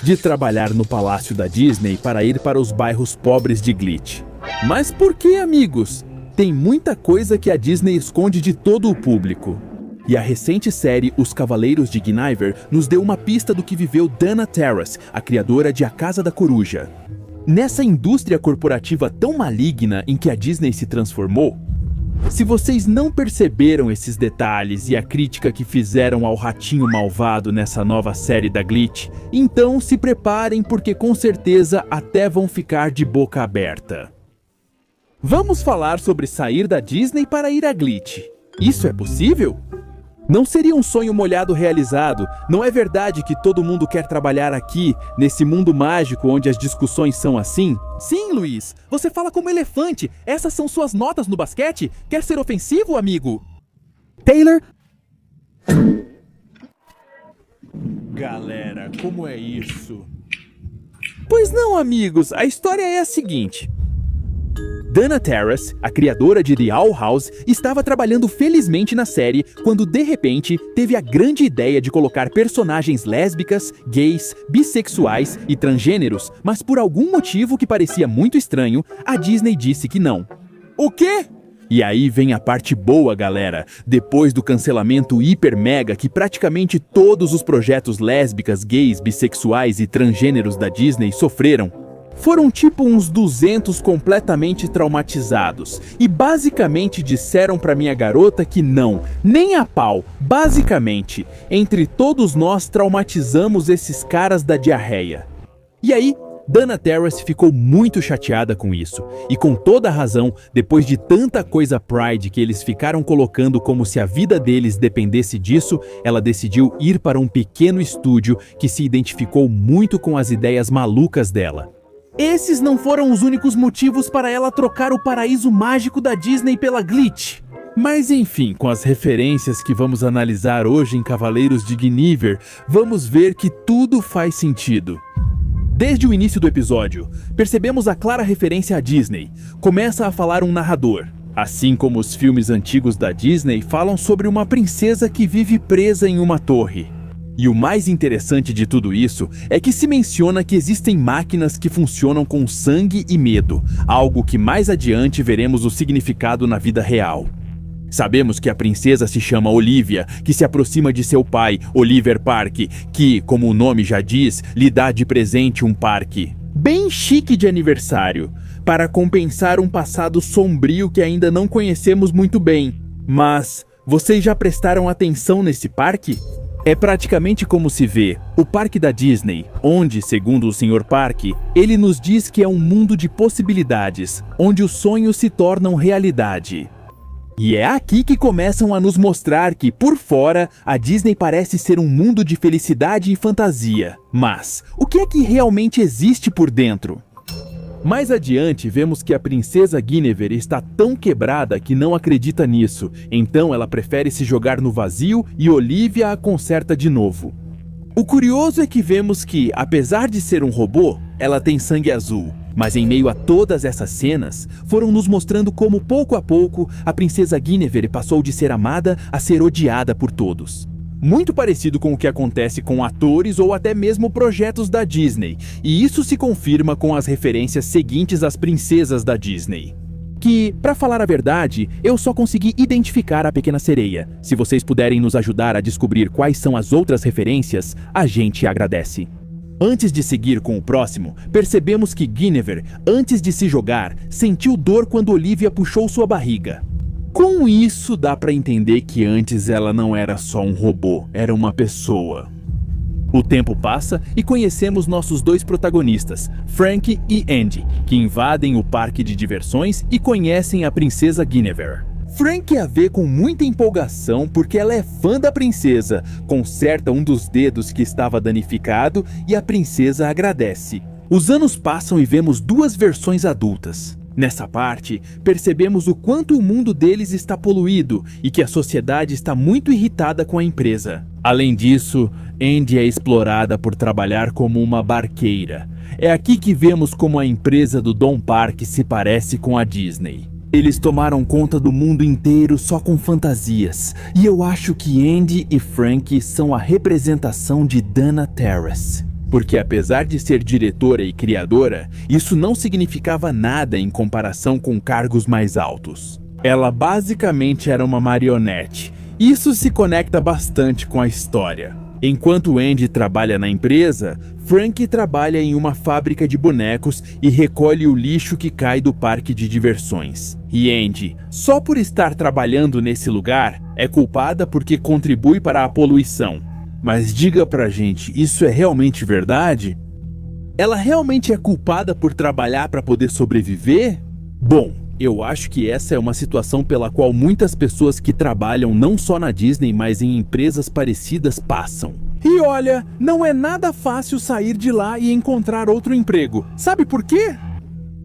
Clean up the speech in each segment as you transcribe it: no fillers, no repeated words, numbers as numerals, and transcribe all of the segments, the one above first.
de trabalhar no palácio da Disney para ir para os bairros pobres de Glitch. Mas por que, amigos? Tem muita coisa que a Disney esconde de todo o público. E a recente série Os Cavaleiros de Gniver nos deu uma pista do que viveu Dana Terrace, a criadora de A Casa da Coruja. Nessa indústria corporativa tão maligna em que a Disney se transformou, se vocês não perceberam esses detalhes e a crítica que fizeram ao ratinho malvado nessa nova série da Glitch, então se preparem porque com certeza até vão ficar de boca aberta. Vamos falar sobre sair da Disney para ir à Glitch. Isso é possível? Não seria um sonho molhado realizado? Não é verdade que todo mundo quer trabalhar aqui, nesse mundo mágico onde as discussões são assim? Sim, Luiz, você fala como elefante. Essas são suas notas no basquete? Quer ser ofensivo, amigo? Taylor? Galera, como é isso? Pois não, amigos, a história é a seguinte. Dana Terrace, a criadora de The Owl House, estava trabalhando felizmente na série quando, de repente, teve a grande ideia de colocar personagens lésbicas, gays, bissexuais e transgêneros, mas por algum motivo que parecia muito estranho, a Disney disse que não. O quê? E aí vem a parte boa, galera. Depois do cancelamento hiper mega que praticamente todos os projetos lésbicas, gays, bissexuais e transgêneros da Disney sofreram, foram tipo uns 200 completamente traumatizados e basicamente disseram pra minha garota que não, nem a pau. Basicamente, entre todos nós traumatizamos esses caras da diarreia. E aí, Dana Terrace ficou muito chateada com isso, e com toda razão, depois de tanta coisa Pride que eles ficaram colocando como se a vida deles dependesse disso, ela decidiu ir para um pequeno estúdio que se identificou muito com as ideias malucas dela. Esses não foram os únicos motivos para ela trocar o paraíso mágico da Disney pela Glitch. Mas enfim, com as referências que vamos analisar hoje em Cavaleiros de Gniver, vamos ver que tudo faz sentido. Desde o início do episódio, percebemos a clara referência à Disney. Começa a falar um narrador. Assim como os filmes antigos da Disney falam sobre uma princesa que vive presa em uma torre. E o mais interessante de tudo isso é que se menciona que existem máquinas que funcionam com sangue e medo, algo que mais adiante veremos o significado na vida real. Sabemos que a princesa se chama Olivia, que se aproxima de seu pai, Oliver Park, que, como o nome já diz, lhe dá de presente um parque bem chique de aniversário, para compensar um passado sombrio que ainda não conhecemos muito bem. Mas, vocês já prestaram atenção nesse parque? É praticamente como se vê o parque da Disney, onde, segundo o Sr. Park, ele nos diz que é um mundo de possibilidades, onde os sonhos se tornam realidade. E é aqui que começam a nos mostrar que, por fora, a Disney parece ser um mundo de felicidade e fantasia. Mas, o que é que realmente existe por dentro? Mais adiante, vemos que a princesa Guinevere está tão quebrada que não acredita nisso, então ela prefere se jogar no vazio e Olivia a conserta de novo. O curioso é que vemos que, apesar de ser um robô, ela tem sangue azul. Mas em meio a todas essas cenas, foram nos mostrando como pouco a pouco a princesa Guinevere passou de ser amada a ser odiada por todos. Muito parecido com o que acontece com atores ou até mesmo projetos da Disney, e isso se confirma com as referências seguintes às princesas da Disney. Que, pra falar a verdade, eu só consegui identificar a Pequena Sereia. Se vocês puderem nos ajudar a descobrir quais são as outras referências, a gente agradece. Antes de seguir com o próximo, percebemos que Guinevere, antes de se jogar, sentiu dor quando Olivia puxou sua barriga. Com isso, dá pra entender que antes ela não era só um robô, era uma pessoa. O tempo passa e conhecemos nossos dois protagonistas, Frank e Andy, que invadem o parque de diversões e conhecem a princesa Guinevere. Frank a vê com muita empolgação porque ela é fã da princesa, conserta um dos dedos que estava danificado e a princesa agradece. Os anos passam e vemos duas versões adultas. Nessa parte, percebemos o quanto o mundo deles está poluído e que a sociedade está muito irritada com a empresa. Além disso, Andy é explorada por trabalhar como uma barqueira. É aqui que vemos como a empresa do Don Park se parece com a Disney. Eles tomaram conta do mundo inteiro só com fantasias, e eu acho que Andy e Frank são a representação de Dana Terrace. Porque apesar de ser diretora e criadora, isso não significava nada em comparação com cargos mais altos. Ela basicamente era uma marionete. Isso se conecta bastante com a história. Enquanto Andy trabalha na empresa, Frank trabalha em uma fábrica de bonecos e recolhe o lixo que cai do parque de diversões. E Andy, só por estar trabalhando nesse lugar, é culpada porque contribui para a poluição. Mas diga pra gente, isso é realmente verdade? Ela realmente é culpada por trabalhar para poder sobreviver? Bom, eu acho que essa é uma situação pela qual muitas pessoas que trabalham não só na Disney, mas em empresas parecidas passam. E olha, não é nada fácil sair de lá e encontrar outro emprego. Sabe por quê?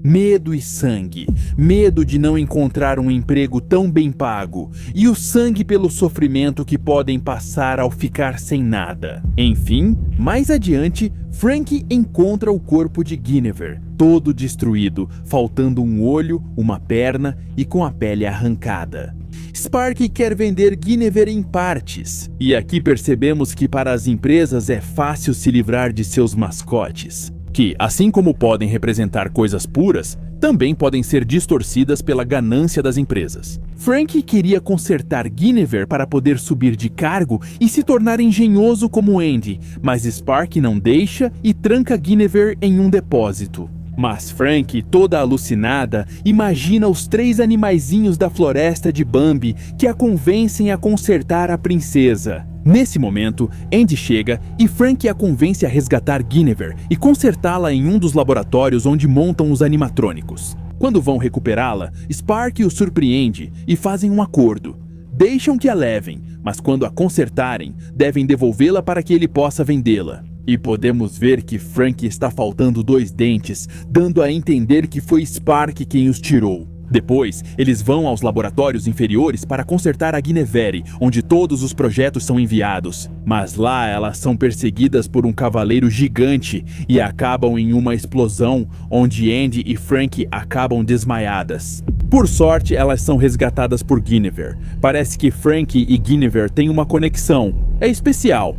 Medo e sangue. Medo de não encontrar um emprego tão bem pago. E o sangue pelo sofrimento que podem passar ao ficar sem nada. Enfim, mais adiante, Frank encontra o corpo de Guinevere, todo destruído, faltando um olho, uma perna e com a pele arrancada. Sparky quer vender Guinevere em partes. E aqui percebemos que para as empresas é fácil se livrar de seus mascotes, que, assim como podem representar coisas puras, também podem ser distorcidas pela ganância das empresas. Frank queria consertar Guinevere para poder subir de cargo e se tornar engenhoso como Andy, mas Sparky não deixa e tranca Guinevere em um depósito. Mas Frank, toda alucinada, imagina os 3 animaizinhos da floresta de Bambi que a convencem a consertar a princesa. Nesse momento, Andy chega e Frank a convence a resgatar Guinevere e consertá-la em um dos laboratórios onde montam os animatrônicos. Quando vão recuperá-la, Sparky os surpreende e fazem um acordo. Deixam que a levem, mas quando a consertarem, devem devolvê-la para que ele possa vendê-la. E podemos ver que Frank está faltando 2 dentes, dando a entender que foi Sparky quem os tirou. Depois, eles vão aos laboratórios inferiores para consertar a Guinevere, onde todos os projetos são enviados. Mas lá elas são perseguidas por um cavaleiro gigante e acabam em uma explosão, onde Andy e Frank acabam desmaiadas. Por sorte, elas são resgatadas por Guinevere. Parece que Frank e Guinevere têm uma conexão. É especial.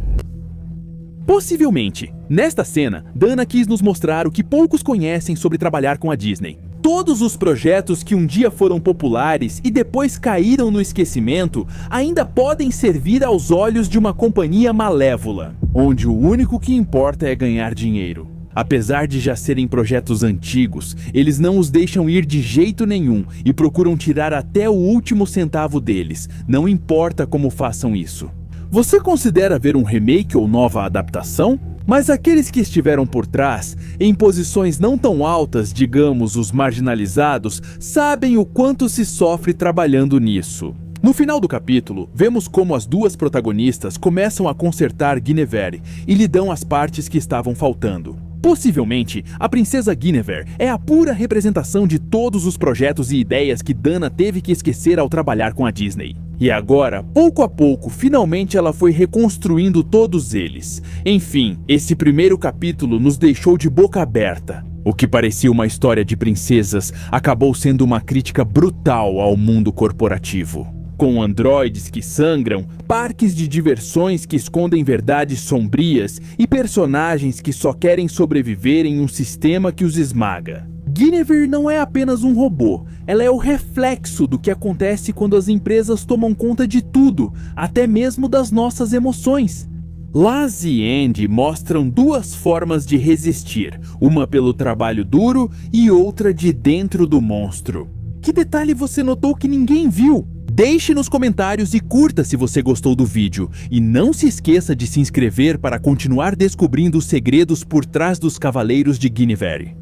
Possivelmente, nesta cena, Dana quis nos mostrar o que poucos conhecem sobre trabalhar com a Disney. Todos os projetos que um dia foram populares e depois caíram no esquecimento ainda podem servir aos olhos de uma companhia malévola, onde o único que importa é ganhar dinheiro. Apesar de já serem projetos antigos, eles não os deixam ir de jeito nenhum e procuram tirar até o último centavo deles, não importa como façam isso. Você considera ver um remake ou nova adaptação? Mas aqueles que estiveram por trás, em posições não tão altas, digamos os marginalizados, sabem o quanto se sofre trabalhando nisso. No final do capítulo, vemos como as 2 protagonistas começam a consertar Guinevere e lhe dão as partes que estavam faltando. Possivelmente, a princesa Guinevere é a pura representação de todos os projetos e ideias que Dana teve que esquecer ao trabalhar com a Disney. E agora, pouco a pouco, finalmente ela foi reconstruindo todos eles. Enfim, esse primeiro capítulo nos deixou de boca aberta. O que parecia uma história de princesas acabou sendo uma crítica brutal ao mundo corporativo. Com androides que sangram, parques de diversões que escondem verdades sombrias e personagens que só querem sobreviver em um sistema que os esmaga. Guinevere não é apenas um robô, ela é o reflexo do que acontece quando as empresas tomam conta de tudo, até mesmo das nossas emoções. Laz e Andy mostram 2 formas de resistir, uma pelo trabalho duro e outra de dentro do monstro. Que detalhe você notou que ninguém viu? Deixe nos comentários e curta se você gostou do vídeo. E não se esqueça de se inscrever para continuar descobrindo os segredos por trás dos Cavaleiros de Guinevere.